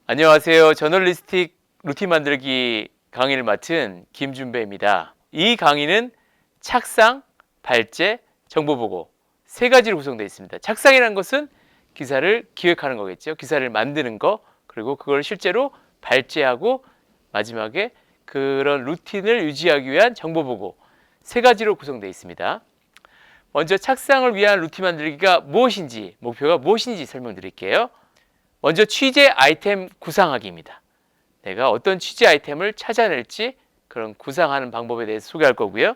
안녕하세요. 저널리스틱 루틴 만들기 강의를 맡은 김준배입니다. 이 강의는 착상, 발제, 정보보고 세 가지로 구성되어 있습니다. 착상이라는 것은 기사를 기획하는 거겠죠. 기사를 만드는 거, 그리고 그걸 실제로 발제하고 마지막에 그런 루틴을 유지하기 위한 정보보고 세 가지로 구성되어 있습니다. 먼저 착상을 위한 루틴 만들기가 무엇인지, 목표가 무엇인지 설명드릴게요. 먼저 취재 아이템 구상하기입니다. 내가 어떤 취재 아이템을 찾아낼지 그런 구상하는 방법에 대해서 소개할 거고요.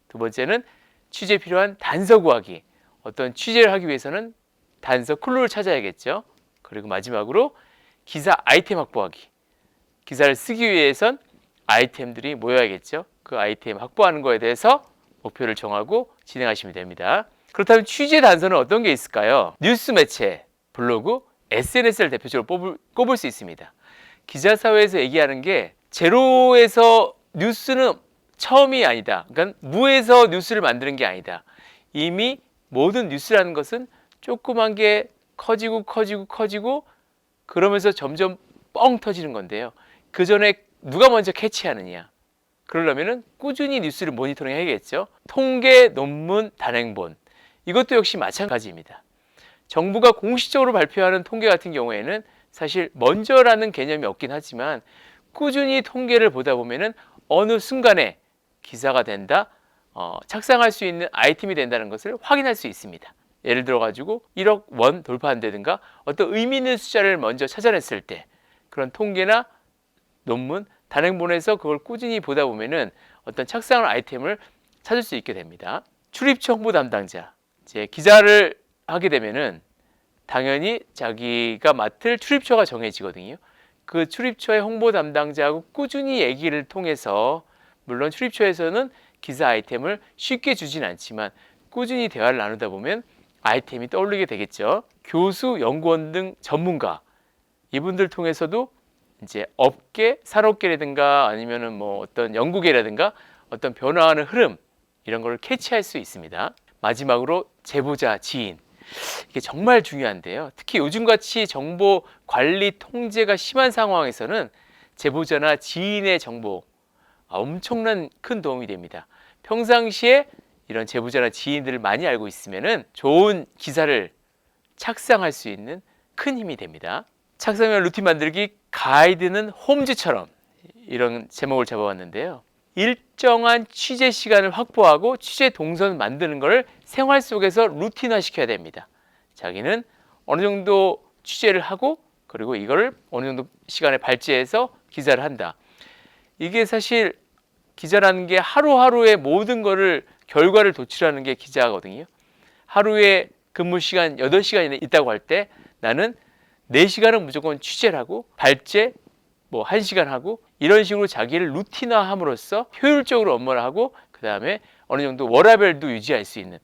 두 번째는 취재에 필요한 단서 구하기. 어떤 취재를 하기 위해서는 단서 클루를 찾아야겠죠. 그리고 마지막으로 기사 아이템 확보하기. 기사를 쓰기 위해선 아이템들이 모여야겠죠. 그 아이템 확보하는 거에 대해서 목표를 정하고 진행하시면 됩니다. 그렇다면 취재 단서는 어떤 게 있을까요? 뉴스 매체, 블로그, SNS를 대표적으로 꼽을 수 있습니다. 기자사회에서 얘기하는 게 제로에서 뉴스는 처음이 아니다. 그러니까 무에서 뉴스를 만드는 게 아니다. 이미 모든 뉴스라는 것은 조그만 게 커지고 그러면서 점점 뻥 터지는 건데요. 그 전에 누가 먼저 캐치하느냐. 그러려면 꾸준히 뉴스를 모니터링 해야겠죠. 통계, 논문, 단행본. 이것도 역시 마찬가지입니다. 정부가 공식적으로 발표하는 통계 같은 경우에는 사실 먼저라는 개념이 없긴 하지만 꾸준히 통계를 보다 보면은 어느 순간에 기사가 된다, 착상할 수 있는 아이템이 된다는 것을 확인할 수 있습니다. 예를 들어 가지고 1억 원 돌파한다든가 어떤 의미 있는 숫자를 먼저 찾아냈을 때 그런 통계나 논문, 단행본에서 그걸 꾸준히 보다 보면은 어떤 착상할 아이템을 찾을 수 있게 됩니다. 출입처 홍보 담당자, 이제 기자를 하게 되면은 당연히 자기가 맡을 출입처가 정해지거든요. 그 출입처의 홍보 담당자하고 꾸준히 얘기를 통해서 물론 출입처에서는 기사 아이템을 쉽게 주진 않지만 꾸준히 대화를 나누다 보면 아이템이 떠오르게 되겠죠. 교수, 연구원 등 전문가 이분들 통해서도 이제 업계, 산업계라든가 아니면은 뭐 어떤 연구계라든가 어떤 변화하는 흐름 이런 걸 캐치할 수 있습니다. 마지막으로 제보자, 지인. 이게 정말 중요한데요. 특히 요즘같이 정보 관리 통제가 심한 상황에서는 제보자나 지인의 정보 엄청난 큰 도움이 됩니다. 평상시에 이런 제보자나 지인들을 많이 알고 있으면은 좋은 기사를 착상할 수 있는 큰 힘이 됩니다. 착상형 루틴 만들기 가이드는 홈즈처럼 이런 제목을 잡아봤는데요. 일정한 취재 시간을 확보하고 취재 동선 만드는 것을 생활 속에서 루틴화 시켜야 됩니다. 자기는 어느 정도 취재를 하고 그리고 이거를 어느 정도 시간에 발제해서 기사를 한다. 이게 사실 기자라는 게 하루하루의 모든 거를 결과를 도출하는 게 기자거든요. 하루에 근무 시간 8시간이 있다고 할 때 나는 4시간은 무조건 취재를 하고 발제 뭐 1시간 하고 이런 식으로 자기를 루틴화함으로써 효율적으로 업무를 하고 그 다음에 어느 정도 워라밸도 유지할 수 있는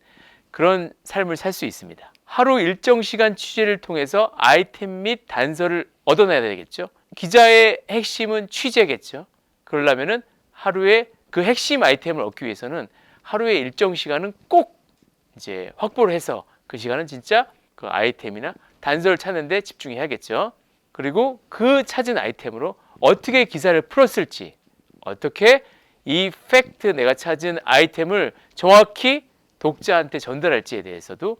그런 삶을 살 수 있습니다. 하루 일정 시간 취재를 통해서 아이템 및 단서를 얻어내야 되겠죠. 기자의 핵심은 취재겠죠. 그러려면은 하루에 그 핵심 아이템을 얻기 위해서는 하루의 일정 시간은 꼭 이제 확보를 해서 그 시간은 진짜 그 아이템이나 단서를 찾는 데 집중해야겠죠. 그리고 그 찾은 아이템으로 어떻게 기사를 풀었을지 어떻게 이 팩트 내가 찾은 아이템을 정확히 독자한테 전달할지에 대해서도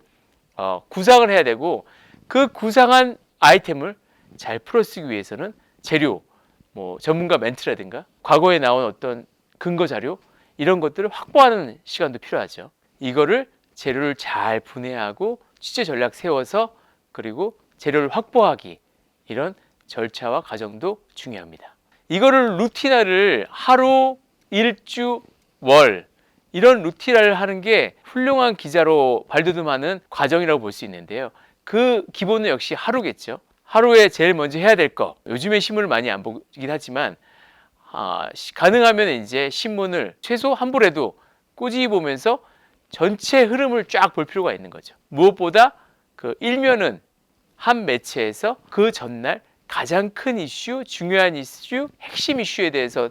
구상을 해야 되고 그 구상한 아이템을 잘 풀어쓰기 위해서는 재료, 뭐 전문가 멘트라든가 과거에 나온 어떤 근거 자료 이런 것들을 확보하는 시간도 필요하죠. 이거를 재료를 잘 분해하고 취재 전략 세워서 그리고 재료를 확보하기 이런 절차와 과정도 중요합니다. 이거를 루틴화를 하루, 일주, 월 이런 루틴화를 하는 게 훌륭한 기자로 발돋움하는 과정이라고 볼 수 있는데요. 그 기본은 역시 하루겠죠. 하루에 제일 먼저 해야 될 거. 요즘에 신문을 많이 안 보긴 하지만 가능하면 이제 신문을 최소 한 부라도 꾸준히 보면서 전체 흐름을 쫙 볼 필요가 있는 거죠. 무엇보다 그 일면은 한 매체에서 그 전날 가장 큰 이슈, 중요한 이슈, 핵심 이슈에 대해서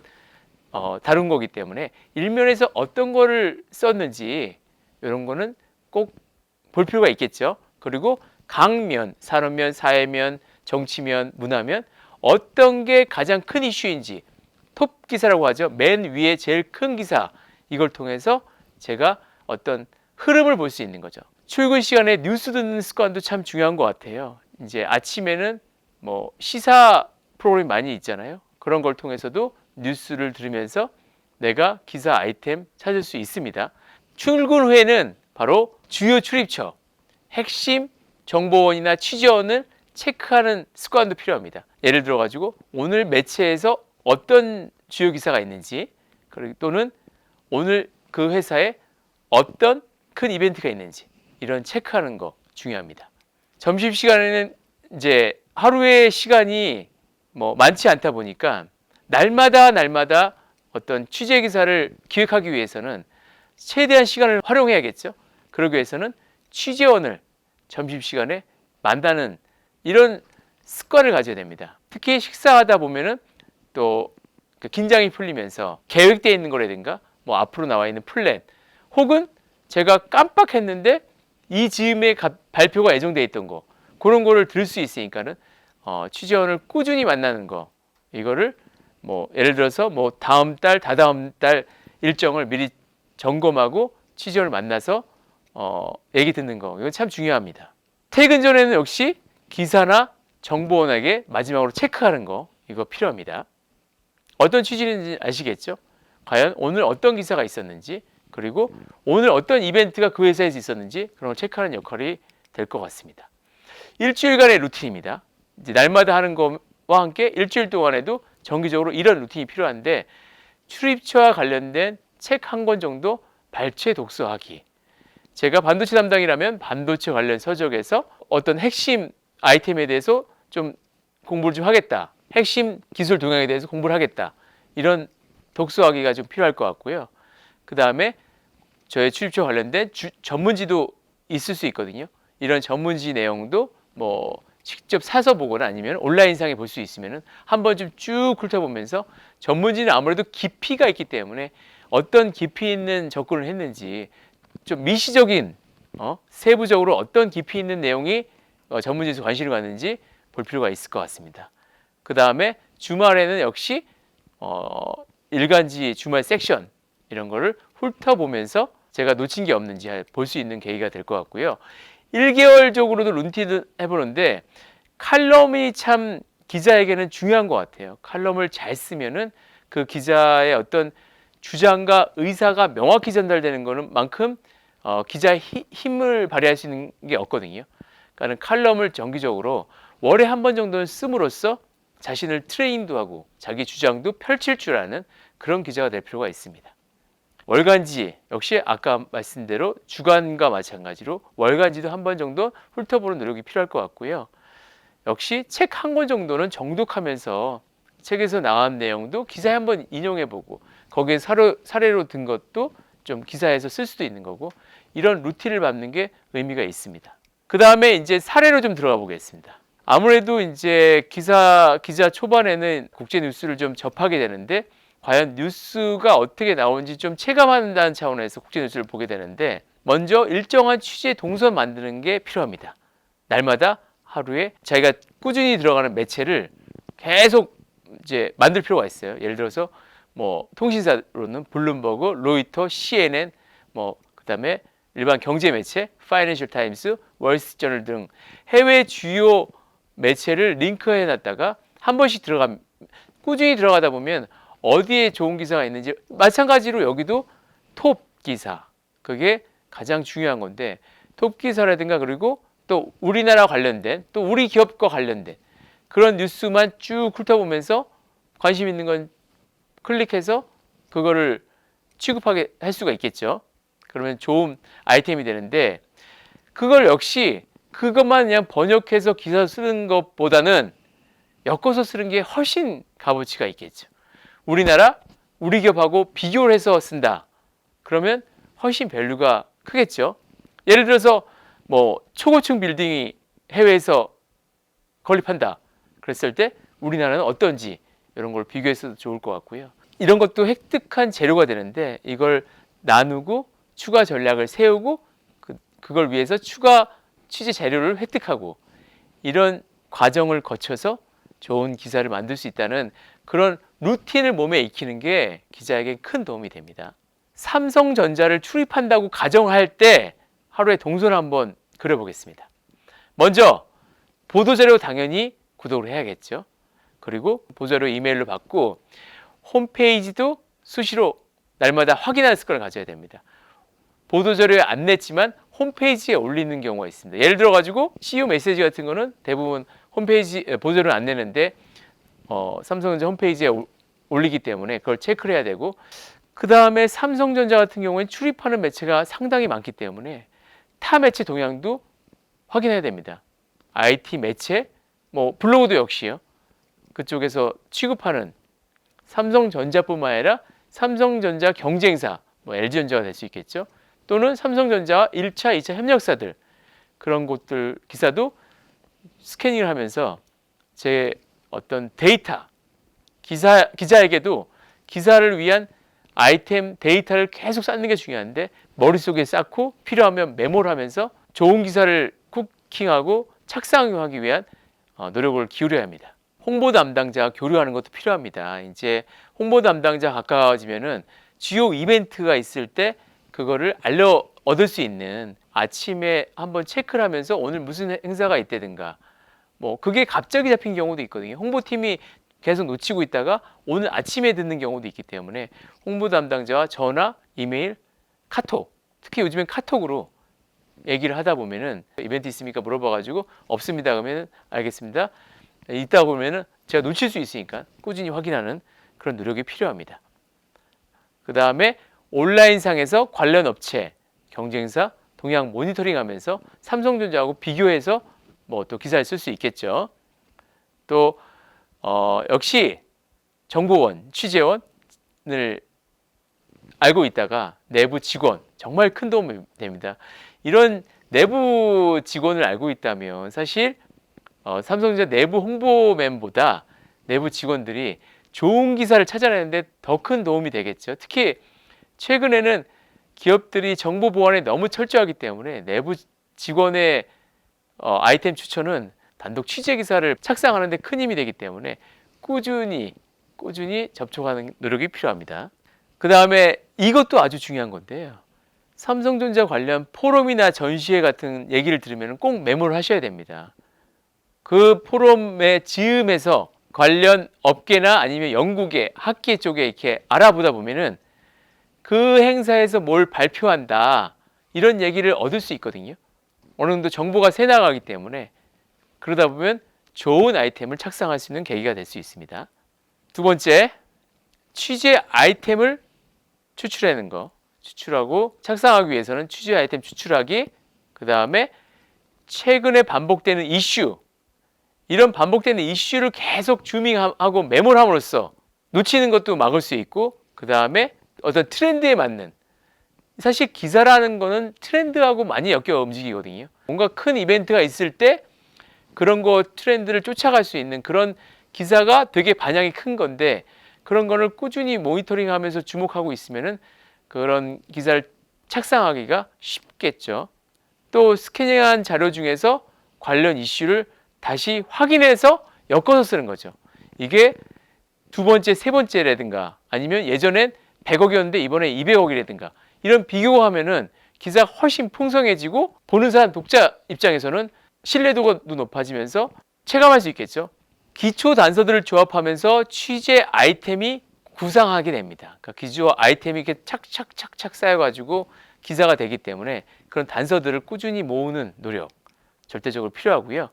다룬 거기 때문에 일면에서 어떤 거를 썼는지 이런 거는 꼭 볼 필요가 있겠죠. 그리고 각면, 산업면, 사회면, 정치면, 문화면 어떤 게 가장 큰 이슈인지, 톱 기사라고 하죠. 맨 위에 제일 큰 기사, 이걸 통해서 제가 어떤 흐름을 볼 수 있는 거죠. 출근 시간에 뉴스 듣는 습관도 참 중요한 것 같아요. 이제 아침에는 뭐 시사 프로그램 많이 있잖아요. 그런 걸 통해서도 뉴스를 들으면서 내가 기사 아이템 찾을 수 있습니다. 출근 후에는 바로 주요 출입처, 핵심 정보원이나 취재원을 체크하는 습관도 필요합니다. 예를 들어 가지고 오늘 매체에서 어떤 주요 기사가 있는지, 또는 오늘 그 회사에 어떤 큰 이벤트가 있는지, 이런 체크하는 거 중요합니다. 점심시간에는 이제 하루의 시간이 뭐 많지 않다 보니까 날마다 어떤 취재 기사를 기획하기 위해서는 최대한 시간을 활용해야겠죠. 그러기 위해서는 취재원을 점심시간에 만나는 이런 습관을 가져야 됩니다. 특히 식사하다 보면은 또 긴장이 풀리면서 계획되어 있는 거라든가 뭐 앞으로 나와 있는 플랜, 혹은 제가 깜빡했는데 이 즈음에 발표가 예정되어 있던 거, 그런 거를 들을 수 있으니까는 취재원을 꾸준히 만나는 거, 이거를 뭐 예를 들어서 뭐 다음 달, 다다음 달 일정을 미리 점검하고 취재원을 만나서 얘기 듣는 거, 이건 참 중요합니다. 퇴근 전에는 역시 기사나 정보원에게 마지막으로 체크하는 거, 이거 필요합니다. 어떤 취지인지 아시겠죠? 과연 오늘 어떤 기사가 있었는지, 그리고 오늘 어떤 이벤트가 그 회사에서 있었는지, 그런 걸 체크하는 역할이 될 것 같습니다. 일주일간의 루틴입니다. 이제 날마다 하는 것과 함께 일주일 동안에도 정기적으로 이런 루틴이 필요한데, 출입처와 관련된 책 한 권 정도 발췌 독서하기. 제가 반도체 담당이라면 반도체 관련 서적에서 어떤 핵심 아이템에 대해서 좀 공부를 좀 하겠다, 핵심 기술 동향에 대해서 공부를 하겠다, 이런 독서하기가 좀 필요할 것 같고요. 그 다음에 저의 출입처 관련된 전문지도 있을 수 있거든요. 이런 전문지 내용도 뭐 직접 사서 보거나 아니면 온라인상에 볼 수 있으면 한 번쯤 쭉 훑어보면서, 전문지는 아무래도 깊이가 있기 때문에 어떤 깊이 있는 접근을 했는지, 좀 미시적인 세부적으로 어떤 깊이 있는 내용이 전문지에서 관심을 갖는지 볼 필요가 있을 것 같습니다. 그 다음에 주말에는 역시 일간지 주말 섹션, 이런 거를 훑어보면서 제가 놓친 게 없는지 볼 수 있는 계기가 될 것 같고요. 1개월적으로도 루틴을 해보는데, 칼럼이 참 기자에게는 중요한 것 같아요. 칼럼을 잘 쓰면은 그 기자의 어떤 주장과 의사가 명확히 전달되는 거는 만큼 기자의 힘을 발휘할 수 있는 게 없거든요. 그러니까 칼럼을 정기적으로 월에 한 번 정도는 씀으로써 자신을 트레이닝도 하고 자기 주장도 펼칠 줄 아는 그런 기자가 될 필요가 있습니다. 월간지 역시 아까 말씀대로 주간과 마찬가지로 월간지도 한 번 정도 훑어보는 노력이 필요할 것 같고요. 역시 책 한 권 정도는 정독하면서 책에서 나온 내용도 기사에 한번 인용해보고, 거기에 사례로 든 것도 좀 기사에서 쓸 수도 있는 거고, 이런 루틴을 밟는 게 의미가 있습니다. 그 다음에 이제 사례로 좀 들어가 보겠습니다. 아무래도 이제 기자 초반에는 국제 뉴스를 좀 접하게 되는데, 과연 뉴스가 어떻게 나오는지 좀 체감한다는 차원에서 국제 뉴스를 보게 되는데, 먼저 일정한 취재 동선 만드는 게 필요합니다. 날마다 하루에 자기가 꾸준히 들어가는 매체를 계속 이제 만들 필요가 있어요. 예를 들어서 뭐 통신사로는 블룸버그, 로이터, CNN, 뭐 그다음에 일반 경제 매체, 파이낸셜 타임스, 월스트리트저널 등 해외 주요 매체를 링크해 놨다가 한 번씩 꾸준히 들어가다 보면 어디에 좋은 기사가 있는지, 마찬가지로 여기도 톱 기사, 그게 가장 중요한 건데, 톱 기사라든가 그리고 또 우리나라 관련된, 또 우리 기업과 관련된 그런 뉴스만 쭉 훑어보면서 관심 있는 건 클릭해서 그거를 취급하게 할 수가 있겠죠. 그러면 좋은 아이템이 되는데, 그걸 역시 그것만 그냥 번역해서 기사 쓰는 것보다는 엮어서 쓰는 게 훨씬 값어치가 있겠죠. 우리나라, 우리 기업하고 비교를 해서 쓴다. 그러면 훨씬 밸류가 크겠죠. 예를 들어서 뭐 초고층 빌딩이 해외에서 건립한다. 그랬을 때 우리나라는 어떤지 이런 걸 비교해서도 좋을 것 같고요. 이런 것도 획득한 재료가 되는데, 이걸 나누고 추가 전략을 세우고 그걸 위해서 추가 취재 재료를 획득하고, 이런 과정을 거쳐서 좋은 기사를 만들 수 있다는 그런 루틴을 몸에 익히는 게 기자에게 큰 도움이 됩니다. 삼성전자를 출입한다고 가정할 때 하루에 동선 한번 그려보겠습니다. 먼저 보도자료 당연히 구독을 해야겠죠. 그리고 보도자료 이메일로 받고 홈페이지도 수시로 날마다 확인하는 습관을 가져야 됩니다. 보도자료에 안 냈지만 홈페이지에 올리는 경우가 있습니다. 예를 들어 가지고 CEO 메시지 같은 거는 대부분 홈페이지 보도자료를 안 내는데 삼성전자 홈페이지에 올리기 때문에 그걸 체크를 해야 되고, 그 다음에 삼성전자 같은 경우에는 출입하는 매체가 상당히 많기 때문에 타 매체 동향도 확인해야 됩니다. IT 매체, 블로그도 역시요. 그쪽에서 취급하는 삼성전자뿐만 아니라 삼성전자 경쟁사, LG전자가 될 수 있겠죠. 또는 삼성전자와 1차, 2차 협력사들, 그런 곳들 기사도 스캐닝을 하면서 제 어떤 데이터, 기자에게도 기사를 위한 아이템 데이터를 계속 쌓는 게 중요한데 머릿속에 쌓고 필요하면 메모를 하면서 좋은 기사를 쿠킹하고 착상하기 위한 노력을 기울여야 합니다. 홍보 담당자와 교류하는 것도 필요합니다. 이제 홍보 담당자 가까워지면은 주요 이벤트가 있을 때 그거를 얻을 수 있는, 아침에 한번 체크를 하면서 오늘 무슨 행사가 있다든가, 그게 갑자기 잡힌 경우도 있거든요. 홍보팀이 계속 놓치고 있다가 오늘 아침에 듣는 경우도 있기 때문에 홍보 담당자와 전화, 이메일, 카톡, 특히 요즘엔 카톡으로 얘기를 하다 보면은 이벤트 있습니까? 물어봐가지고 없습니다. 그러면 알겠습니다. 있다 보면은 제가 놓칠 수 있으니까 꾸준히 확인하는 그런 노력이 필요합니다. 그 다음에 온라인상에서 관련 업체, 경쟁사 동향 모니터링하면서 삼성전자하고 비교해서 또 기사를 쓸 수 있겠죠. 또 역시 정보원, 취재원을 알고 있다가 내부 직원, 정말 큰 도움이 됩니다. 이런 내부 직원을 알고 있다면 사실 삼성전자 내부 홍보맨보다 내부 직원들이 좋은 기사를 찾아내는데 더 큰 도움이 되겠죠. 특히 최근에는 기업들이 정보 보안에 너무 철저하기 때문에 내부 직원의 아이템 추천은 단독 취재 기사를 착상하는 데 큰 힘이 되기 때문에 꾸준히 접촉하는 노력이 필요합니다. 그 다음에 이것도 아주 중요한 건데요. 삼성전자 관련 포럼이나 전시회 같은 얘기를 들으면 꼭 메모를 하셔야 됩니다. 그 포럼의 즈음에서 관련 업계나 아니면 연구계, 학계 쪽에 이렇게 알아보다 보면은 그 행사에서 뭘 발표한다, 이런 얘기를 얻을 수 있거든요. 어느 정도 정보가 새 나가기 때문에 그러다 보면 좋은 아이템을 착상할 수 있는 계기가 될 수 있습니다. 두 번째, 취재 아이템을 추출하는 거. 추출하고 착상하기 위해서는 취재 아이템 추출하기, 그 다음에 최근에 반복되는 이슈, 이런 반복되는 이슈를 계속 주밍하고 메모를 함으로써 놓치는 것도 막을 수 있고, 그 다음에 어떤 트렌드에 맞는, 사실 기사라는 거는 트렌드하고 많이 엮여 움직이거든요. 뭔가 큰 이벤트가 있을 때 그런 거 트렌드를 쫓아갈 수 있는 그런 기사가 되게 반향이 큰 건데, 그런 거를 꾸준히 모니터링하면서 주목하고 있으면은 그런 기사를 착상하기가 쉽겠죠. 또 스캐닝한 자료 중에서 관련 이슈를 다시 확인해서 엮어서 쓰는 거죠. 이게 두 번째, 세 번째라든가 아니면 예전엔 100억이었는데 이번에 200억이라든가 이런 비교하면은 기사가 훨씬 풍성해지고 보는 사람 독자 입장에서는 신뢰도가 높아지면서 체감할 수 있겠죠. 기초 단서들을 조합하면서 취재 아이템이 구상하게 됩니다. 그러니까 기초 아이템이 이렇게 착착착착 쌓여가지고 기사가 되기 때문에 그런 단서들을 꾸준히 모으는 노력 절대적으로 필요하고요.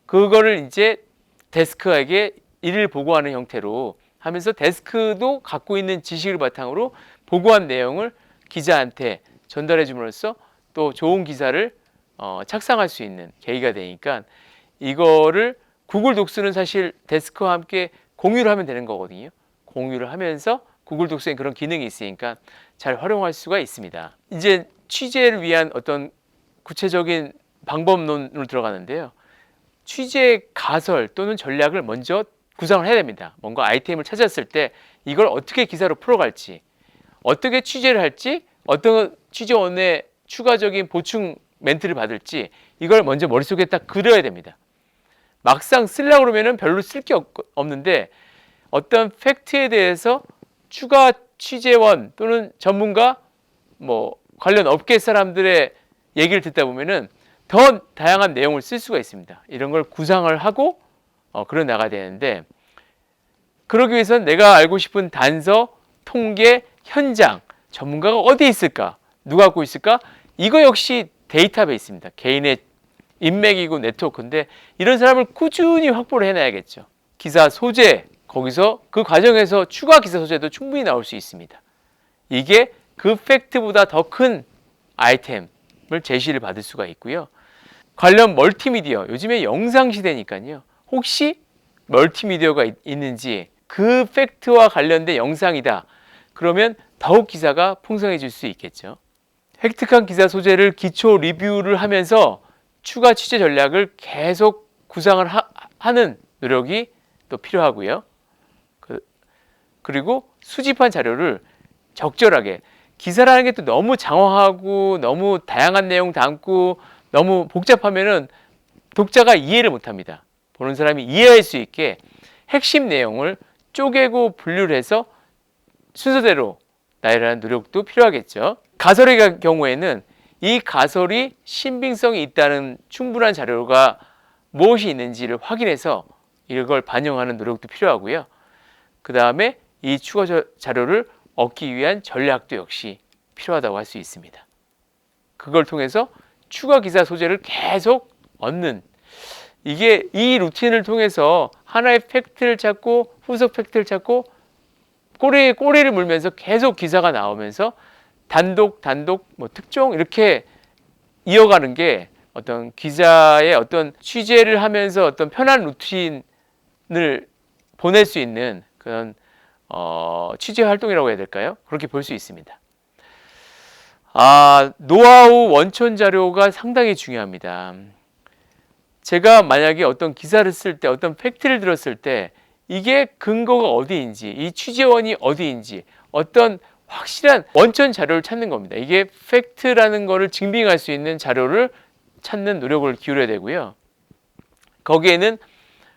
그거를 이제 데스크에게 일을 보고하는 형태로 하면서 데스크도 갖고 있는 지식을 바탕으로 보고한 내용을 기자한테 전달해 줌으로써 또 좋은 기사를 착상할 수 있는 계기가 되니까, 이거를 구글 독스는 사실 데스크와 함께 공유를 하면 되는 거거든요. 공유를 하면서 구글 독스에 그런 기능이 있으니까 잘 활용할 수가 있습니다. 이제 취재를 위한 어떤 구체적인 방법론으로 들어가는데요. 취재 가설 또는 전략을 먼저 구상을 해야 됩니다. 뭔가 아이템을 찾았을 때 이걸 어떻게 기사로 풀어갈지, 어떻게 취재를 할지, 어떤 취재원의 추가적인 보충 멘트를 받을지, 이걸 먼저 머릿속에 딱 그려야 됩니다. 막상 쓰려고 그러면은 별로 쓸 게 없는데 어떤 팩트에 대해서 추가 취재원 또는 전문가 뭐 관련 업계 사람들의 얘기를 듣다 보면은 더 다양한 내용을 쓸 수가 있습니다. 이런 걸 구상을 하고 그려 나가야 되는데 그러기 위해서는 내가 알고 싶은 단서, 통계, 현장, 전문가가 어디 있을까? 누가 갖고 있을까? 이거 역시 데이터베이스입니다. 개인의 인맥이고 네트워크인데 이런 사람을 꾸준히 확보를 해놔야겠죠. 기사 소재, 거기서 그 과정에서 추가 기사 소재도 충분히 나올 수 있습니다. 이게 그 팩트보다 더 큰 아이템을 제시를 받을 수가 있고요. 관련 멀티미디어, 요즘에 영상 시대니까요. 혹시 멀티미디어가 있는지 그 팩트와 관련된 영상이다. 그러면 더욱 기사가 풍성해질 수 있겠죠. 획득한 기사 소재를 기초 리뷰를 하면서 추가 취재 전략을 계속 구상을 하는 노력이 또 필요하고요. 그리고 수집한 자료를 적절하게, 기사라는 게 또 너무 장황하고 너무 다양한 내용 담고 너무 복잡하면은 독자가 이해를 못합니다. 보는 사람이 이해할 수 있게 핵심 내용을 쪼개고 분류를 해서 순서대로 나열하는 노력도 필요하겠죠. 가설의 경우에는 이 가설이 신빙성이 있다는 충분한 자료가 무엇이 있는지를 확인해서 이걸 반영하는 노력도 필요하고요. 그 다음에 이 추가 자료를 얻기 위한 전략도 역시 필요하다고 할 수 있습니다. 그걸 통해서 추가 기사 소재를 계속 얻는, 이게 이 루틴을 통해서 하나의 팩트를 찾고 후속 팩트를 찾고 꼬리를 물면서 계속 기사가 나오면서 단독 뭐 특종 이렇게 이어가는 게 어떤 기자의 어떤 취재를 하면서 어떤 편한 루틴을 보낼 수 있는 그런 취재 활동이라고 해야 될까요? 그렇게 볼 수 있습니다. 노하우 원천 자료가 상당히 중요합니다. 제가 만약에 어떤 기사를 쓸 때, 어떤 팩트를 들었을 때 이게 근거가 어디인지, 이 취재원이 어디인지 어떤 확실한 원천 자료를 찾는 겁니다. 이게 팩트라는 거를 증빙할 수 있는 자료를 찾는 노력을 기울여야 되고요. 거기에는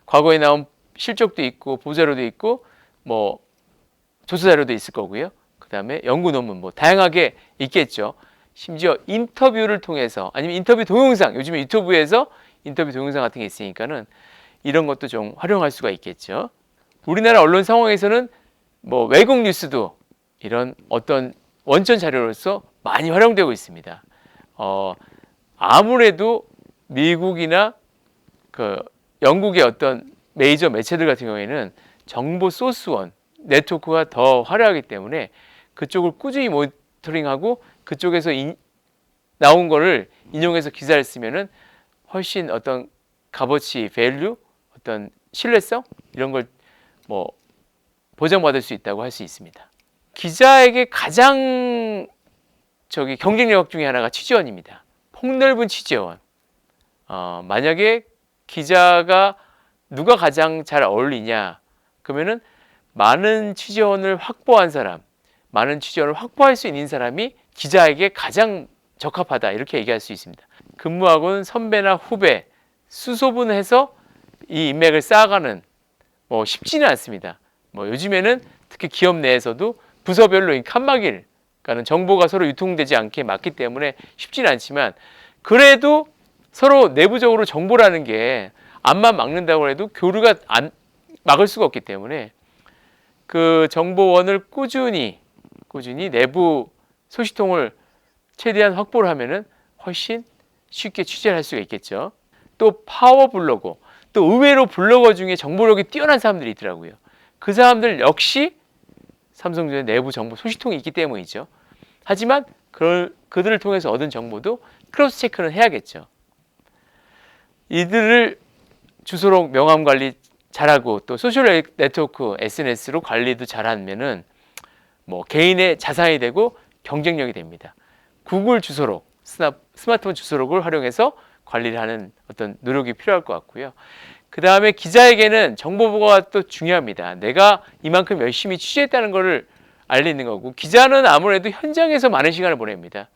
과거에 나온 실적도 있고 보자료도 있고 뭐 조사 자료도 있을 거고요. 그 다음에 연구 논문 뭐 다양하게 있겠죠. 심지어 인터뷰를 통해서 아니면 인터뷰 동영상, 요즘에 유튜브에서 인터뷰 동영상 같은 게 있으니까는 이런 것도 좀 활용할 수가 있겠죠. 우리나라 언론 상황에서는 뭐 외국 뉴스도 이런 어떤 원천 자료로서 많이 활용되고 있습니다. 아무래도 미국이나 그 영국의 어떤 메이저 매체들 같은 경우에는 정보 소스원 네트워크가 더 화려하기 때문에 그쪽을 꾸준히 모니터링하고 그쪽에서 나온 거를 인용해서 기사를 쓰면은 훨씬 어떤 값어치, 밸류, 어떤 신뢰성 이런 걸 뭐 보장받을 수 있다고 할 수 있습니다. 기자에게 가장 경쟁력 중에 하나가 취재원입니다. 폭넓은 취재원. 만약에 기자가 누가 가장 잘 어울리냐 그러면은 많은 취재원을 확보한 사람, 많은 취재원을 확보할 수 있는 사람이 기자에게 가장 적합하다 이렇게 얘기할 수 있습니다. 근무하고는 선배나 후배 수소분해서 이 인맥을 쌓아가는 뭐 쉽지는 않습니다. 뭐 요즘에는 특히 기업 내에서도 부서별로 칸막일, 그러니까 정보가 서로 유통되지 않게 막기 때문에 쉽지는 않지만 그래도 서로 내부적으로 정보라는 게 암만 막는다고 해도 교류가 막을 수가 없기 때문에 그 정보원을 꾸준히 내부 소식통을 최대한 확보를 하면은 훨씬 쉽게 취재를 할 수가 있겠죠. 또 파워 블로거, 또 의외로 블로거 중에 정보력이 뛰어난 사람들이 있더라고요. 그 사람들 역시 삼성전자 내부 정보 소식통이 있기 때문이죠. 하지만 그들을 통해서 얻은 정보도 크로스 체크는 해야겠죠. 이들을 주소록 명함 관리 잘하고 또 소셜 네트워크 SNS로 관리도 잘하면은 뭐 개인의 자산이 되고 경쟁력이 됩니다. 구글 주소록, 스마트폰 주소록을 활용해서 관리를 하는 어떤 노력이 필요할 것 같고요. 그 다음에 기자에게는 정보 보고가 또 중요합니다. 내가 이만큼 열심히 취재했다는 것을 알리는 거고, 기자는 아무래도 현장에서 많은 시간을 보냅니다.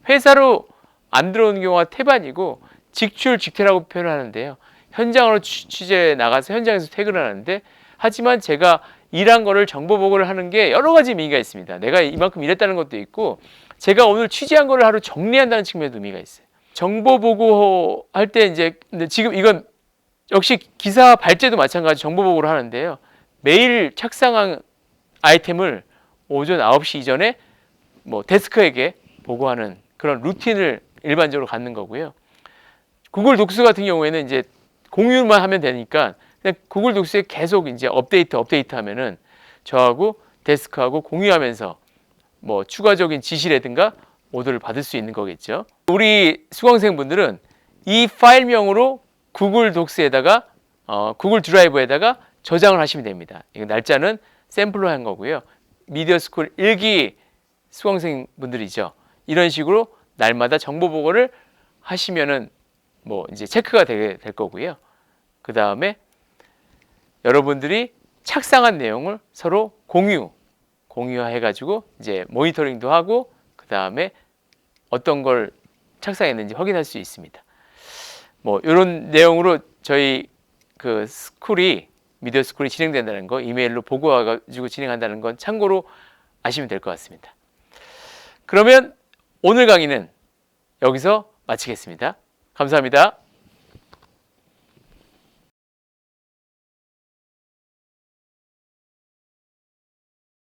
회사로 안 들어오는 경우가 태반이고 직출 직퇴라고 표현하는데요. 현장으로 취재 나가서 현장에서 퇴근을 하는데, 하지만 제가 일한 거를 정보 보고를 하는 게 여러 가지 의미가 있습니다. 내가 이만큼 일했다는 것도 있고, 제가 오늘 취재한 거를 하루 정리한다는 측면에도 의미가 있어요. 정보 보고 할 때 이제, 근데 지금 이건 역시 기사 발제도 마찬가지 정보 보고를 하는데요. 매일 착상한 아이템을 오전 9시 이전에 뭐 데스크에게 보고하는 그런 루틴을 일반적으로 갖는 거고요. 구글 독스 같은 경우에는 이제 공유만 하면 되니까 그냥 구글 독스에 계속 이제 업데이트 하면은 저하고 데스크하고 공유하면서 뭐 추가적인 지시라든가 오더를 받을 수 있는 거겠죠. 우리 수강생분들은 이 파일명으로 구글 독스에다가 구글 드라이브에다가 저장을 하시면 됩니다. 이거 날짜는 샘플로 한 거고요. 미디어스쿨 1기 수강생분들이죠. 이런 식으로 날마다 정보 보고를 하시면은 뭐 이제 체크가 될 거고요. 그 다음에 여러분들이 착상한 내용을 서로 공유해가지고 이제 모니터링도 하고, 그 다음에 어떤 걸 착상했는지 확인할 수 있습니다. 뭐 이런 내용으로 저희 그 미디어 스쿨이 진행된다는 거 이메일로 보고와가지고 진행한다는 건 참고로 아시면 될 것 같습니다. 그러면 오늘 강의는 여기서 마치겠습니다. 감사합니다.